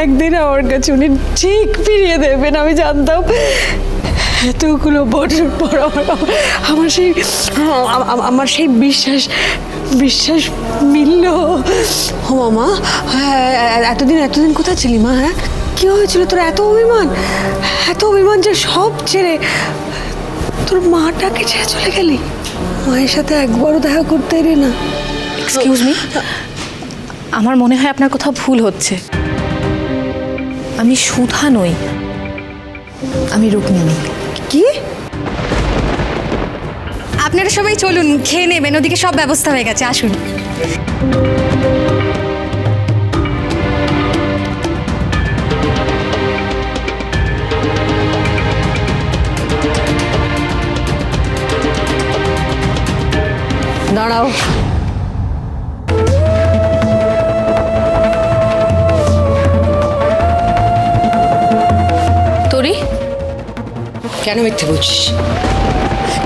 একদিন আমার কাছে উনি ঠিক ফিরিয়ে দেবেন, আমি জানতাম। এতগুলো বছর পর আমার সেই বিশ্বাস মিলল। ও মামা, এতদিন কোথায় ছিলি মা? হ্যাঁ, কি হয়েছিল তোর? এত অভিমান যে সব ছেড়ে তোর মাটাকে ছেড়ে চলে গেলি। মায়ের সাথে একবারও দেখা করতে এলি না। এক্সকিউজ মি, আমার মনে হয় আপনার কোথাও ভুল হচ্ছে। আমি সুধা নই, আমি রুক্মিণী। কি? আপনারা সবাই চলুন, খেয়ে নেবেন, ওদিকে সব ব্যবস্থা হয়ে গেছে, আসুন। দাঁড়াও। তোরি, কেন মিথ্যে বলছিস?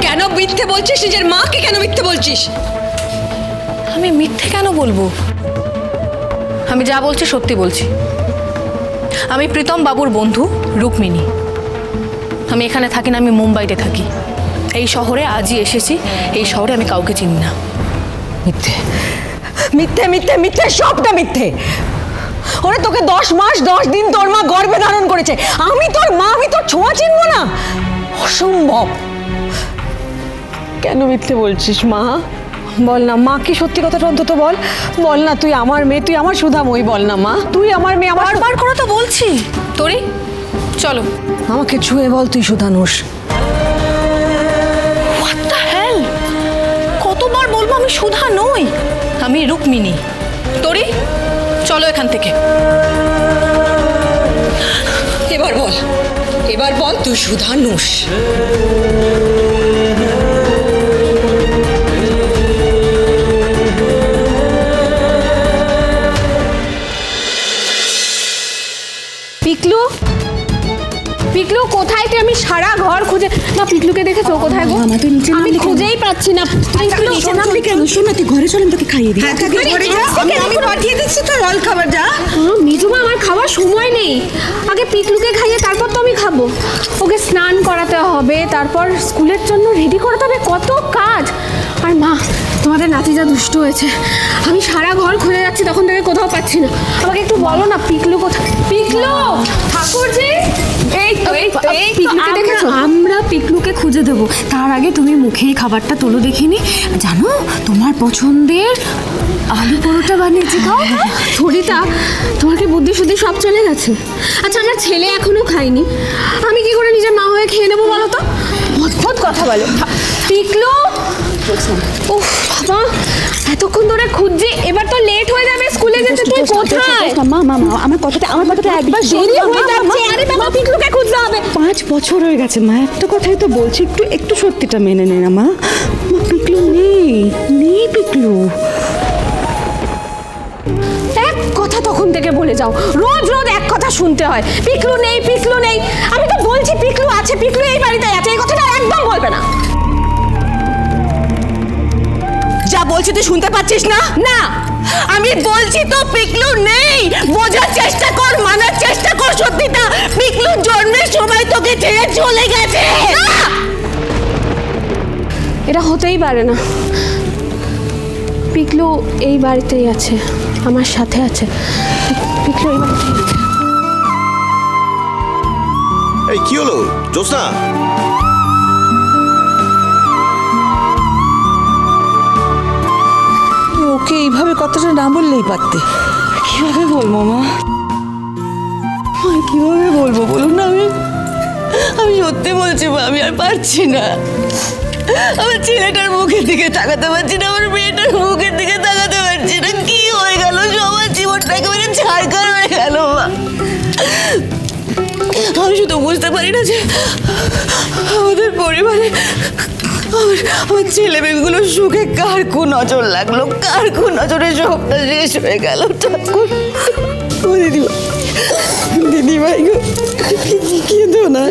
কেন মিথ্যে বলছিস? নিজের মাকে কেন মিথ্যে বলছিস? আমি মিথ্যে কেন বলবো? আমি যা বলছি সত্যি বলছি। আমি প্রীতম বাবুর বন্ধু রুক্মিণী। আমি এখানে থাকি না, আমি মুম্বাইতে থাকি। এই শহরে আজই এসেছি। এই শহরে আমি কাউকে চিনি না। মিথ্যে মিথ্যে মিথ্যে মিথ্যে, সবটা মিথ্যে। ওরে তোকে 10 মাস 10 দিন তোর মা গর্ভে ধারণ করেছে। আমি তোর মা, আমি তোর ছোঁয়া চিনব না? অসম্ভব। কেন মিথ্যে বলছিস মা? বল না মা, কি সত্যি কথাটা অন্তত বল। বল না, তুই আমার মেয়ে, তুই আমার সুধাময়ী। বল না মা, তুই আমার মেয়ে। আমার বারবার করে তো বলছি। তোরি, চলো। আমাকে ছুঁয়ে বল তুই সুধানুষ। What the hell? কতবার বলবো আমি সুধা নই, আমি রুক্মিণী। তোরি, চলো এখান থেকে। এবার বল তুই সুধানুষ। পিকলু, পিকলু কোথায় তুই? আমি সারা ঘর খুঁজে না। পিকলুকে দেখেছো কোথায় গো? আমি খুঁজেই পাচ্ছি না। পিকলু নিচে নামলি কেন? শোন না, তুই ঘরে চল, আমি তোকে খাইয়ে দিই। আমি পাঠিয়ে দিচ্ছি তো জল খাবার। যা। মিজুমা, আমার খাওয়ার সময় নেই। আগে পিকলুকে খাইয়ে তারপর তো আমি খাবো। ওকে স্নান করাতে হবে, তারপর স্কুলের জন্য রেডি করাতে হবে, কত কাজ। আর মা, তোমাদের নাতি যা দুষ্টু হয়েছে। আমি সারা ঘর খুঁজে যাচ্ছি, তখন থেকে কোথাও পাচ্ছি না। আমাকে একটু বলো না পিকলু কোথায়? পিকলু ঠাকুরজি, আমরা পিকলুকে খুঁজে দেবো। তার আগে তুমি মুখেই খাবারটা তোলো দেখিনি। জানো, তোমার পছন্দের আলু পরোটা বানিয়েছি, খাও। ছড়িটা, তোমার কি বুদ্ধি শুদ্ধি সব চলে গেছে? আচ্ছা, আমার ছেলে এখনো খায়নি, আমি কি করে নিজের মা হয়ে খেয়ে নেবো বলো তো? অদ্ভুত কথা বলো। পিকলু, উফ বাবা, এতক্ষণ ধরে খুঁজছি, এবার তো লেট হয়ে যাবে স্কুলে যেতে। তুই কোথায়? মা মা মা, আমার কথাটা একবার দেরি হয়ে যাচ্ছে। আরে বাবা, পিকলুকে খুঁজতে হবে। 5 বছর হয়ে গেছে মা, একটা কথাই তো বলছি, একটু সত্যিটা মেনে নে না মা। পিকলু নেই পিকলু। এক কথা তখন থেকে বলে যাও, রোজ রোজ এক কথা শুনতে হয়। পিকলু নেই, পিকলু নেই। আমি তো বলছি পিকলু আছে, পিকলু এই বাড়িতে আছে, এই কথাটা একদম বলবে না। যা বলছি তুই শুনতে পাচ্ছিস না? না, আমি বলছি তো পিকলু নেই। বোঝার চেষ্টা কর, মানার চেষ্টা কর সত্যিটা। পিকলু জন্মের সময় তোকে ছেড়ে চলে গেছে। এটা হতেই পারে না। পিকলু এই বাড়িতেই আছে, আমার সাথে আছে। পিকলু এই বাড়িতেই আছে। এই কি হলো জোসনা? ওকে এইভাবে কথাটা না বললেই পারতে। কিভাবে বলবো মা? কিভাবে বলবো বলুন না? আমি সত্যি বলছি মা, আমি আর পারছি না। আমার ছেলেটার মুখের দিকে তাকাতে পারছি না, আমার মেয়েটার মুখের দিকে তাকাতে পারছি না। কি হয়ে গেল? সবার জীবনটা একেবারে ছাড়খাড় হয়ে গেল মা। আমি শুধু বুঝতে পারি না যে আমাদের পরিবারে আমার ছেলে মেয়েগুলো সুখে কার কোন নজর লাগলো, কার কোন নজরে সবটা শেষ হয়ে গেল। ঠাকুর, ও দিদিভাই গো, কেঁদো না।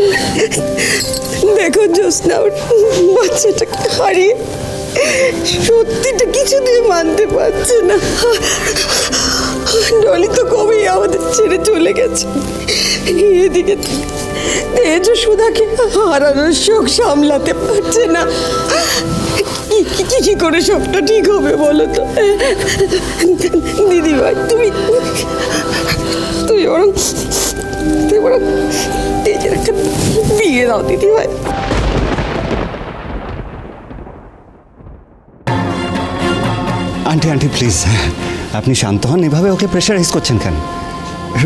দেখো জোসনা, বাচ্চাটাকে হারিয়ে সত্যিটা কিছু দিয়ে মানতে পারছে না। ডলি তো কবেই আমাদের ছেড়ে চলে গেছে। এদিকে তেজ সুধাকে হারানোর শোক সামলাতে পারছে না। কি করে সবটা ঠিক হবে বলো তো? দিদিভাই তুমি বরং তেজের একটা বিয়ে দাও দিদিভাই। আন্টি আন্টি প্লিজ, আপনি শান্ত হন। এভাবে ওকে প্রেশারাইজ করছেন কেন?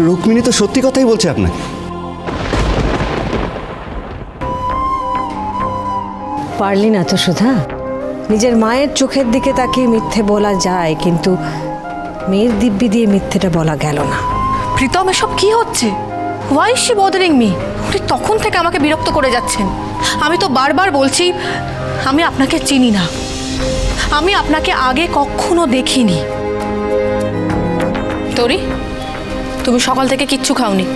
রুক্মিণী তো সত্যি কথাই বলছে আপনাকে। পারলি না তো সুধা? নিজের মায়ের চোখের দিকে তাকিয়ে মিথ্যে বলা যায়, কিন্তু মেয়ের দিব্যি দিয়ে মিথ্যেটা বলা গেল না। প্রীতম, এসব কি হচ্ছে? Why is she bothering me? উনি তখন থেকে আমাকে বিরক্ত করে যাচ্ছেন। আমি তো বারবার বলছি আমি আপনাকে চিনি না, আমি আপনাকে আগে কখনো দেখিনি। তোরি, তুমি সকাল থেকে কিচ্ছু খাওনি,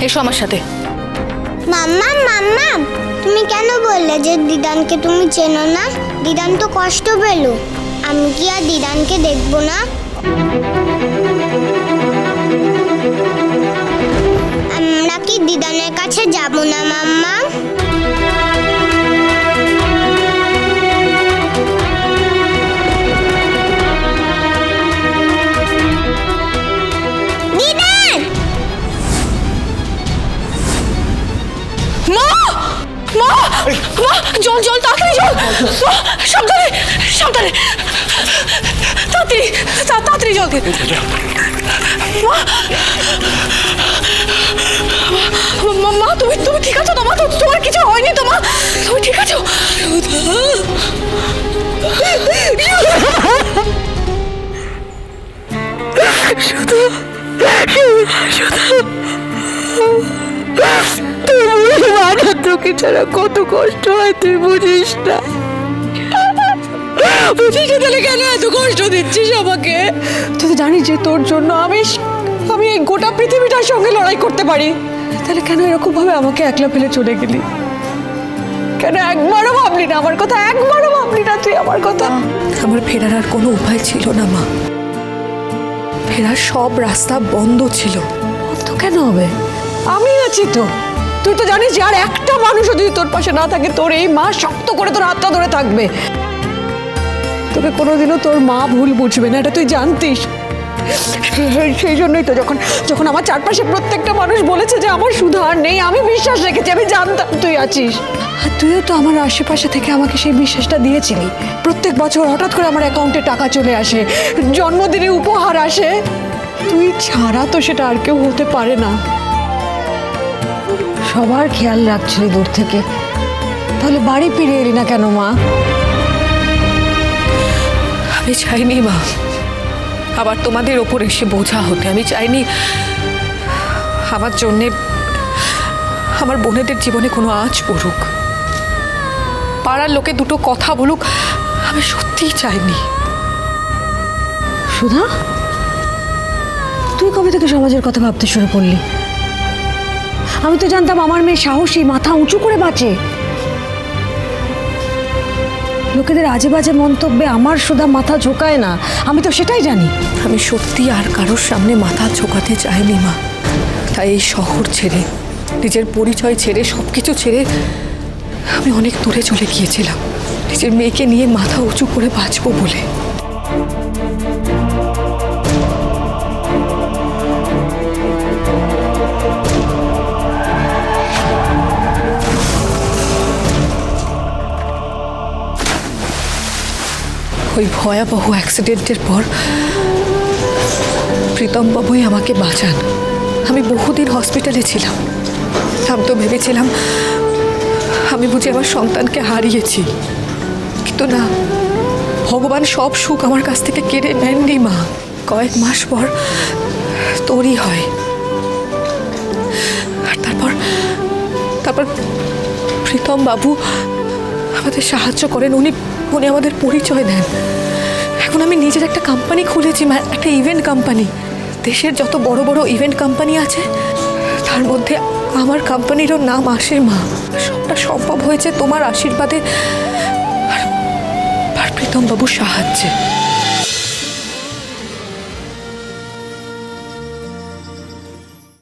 এসো আমার সাথে। মাম্মা মাম্মা, তুমি কেন বললে যে দিদানকে তুমি চেনো না? দিদান তো কষ্ট পেল। আমি কি আর দিদানকে দেখবো না? আমরা কি দিদানের কাছে যাব না মাম্মা? দিদান! মা! মা! মা! জল জল, তাড়াতাড়ি জল! মা, সাবধানে সাবধানে, তাড়াতাড়ি তাড়াতাড়ি জল দে। মা! মা, তুমি তুমি ঠিক আছো তো? মা, তোমার কিছু হয়নি তো? মা, তুমি ঠিক আছো? তোকে ছাড়া কত কষ্ট হয় তুই বুঝিস না। বুঝিস না তাহলে কেন এত কষ্ট দিচ্ছিস আমাকে? তুই তো জানিস যে তোর জন্য আমি এই গোটা পৃথিবীটার সঙ্গে লড়াই করতে পারি। তাহলে কেন এরকম ভাবে আমাকে একলা ফেলে চলে গেলি? কেন একবারও ভাবলি না আমার কথা? একবারও ভাবলি না তুই আমার কথা? আমার ফেরার আর কোনো উপায় ছিল না মা। ফেরার সব রাস্তা বন্ধ ছিল। বন্ধ কেন হবে? আমি আছি তো। তুই তো জানিস যে আর একটা মানুষও যদি তোর পাশে না থাকে, তোর এই মা শক্ত করে তোর হাতটা ধরে থাকবে। তোকে কোনোদিনও তোর মা ভুল বুঝবে না, এটা তুই জানতিস। সেই জন্যই তো যখন আমার চারপাশে প্রত্যেকটা মানুষ বলেছে যে আমার সুধা আর নেই, আমি বিশ্বাস রেখেছি। আমি জানতাম তুই আছিস, আর তুইও তো আমার আশেপাশে থেকে আমাকে সেই বিশ্বাসটা দিয়েছিলি। প্রত্যেক বছর হঠাৎ করে আমার অ্যাকাউন্টে টাকা চলে আসে, জন্মদিনে উপহার আসে। তুই ছাড়া তো সেটা আর কেউ হতে পারে না। সবার খেয়াল রাখছিলি দূর থেকে, তাহলে বাড়ি ফিরে এলি না কেন মা? আমি চাইনি মা আবার তোমাদের ওপর এসে বোঝা হতে। আমি চাইনি আমার জন্যে আমার বোনেদের জীবনে কোনো আঁচ পড়ুক, পাড়ার লোকে দুটো কথা বলুক। আমি সত্যিই চাইনি। সুধা, তুই কবে থেকে সমাজের কথা ভাবতে শুরু করলি? আমি তো জানতাম আমার মেয়ে সাহসী, মাথা উঁচু করে বাঁচে। লোকেদের আজে বাজে মন্তব্যে আমার সুধা মাথা ঝোঁকায় না, আমি তো সেটাই জানি। আমি সত্যি আর কারোর সামনে মাথা ঝোঁকাতে চাইনি মা। তাই এই শহর ছেড়ে, নিজের পরিচয় ছেড়ে, সব কিছু ছেড়ে আমি অনেক দূরে চলে গিয়েছিলাম, নিজের মেয়েকে নিয়ে মাথা উঁচু করে বাঁচবো বলে। ওই ভয়াবহ অ্যাক্সিডেন্টের পর প্রীতম বাবুই আমাকে বাঁচান। আমি বহুদিন হসপিটালে ছিলাম। আমি তো ভেবেছিলাম আমি বুঝি আমার সন্তানকে হারিয়েছি, কিন্তু না, ভগবান সব সুখ আমার কাছ থেকে কেড়ে নেননি মা। কয়েক মাস পর তোরই হয়। আর তারপর প্রীতম বাবু আমাদের সাহায্য করেন। উনি আমাদের পরিচয় দেন। এখন আমি নিজের একটা কোম্পানি খুলেছি, একটা ইভেন্ট কোম্পানি। দেশের যত বড় বড় ইভেন্ট কোম্পানি আছে তার মধ্যে আমার কোম্পানিরও নাম আসে মা। সবটা সম্ভব হয়েছে তোমার আশীর্বাদে আর প্রীতম বাবুর সাহায্যে।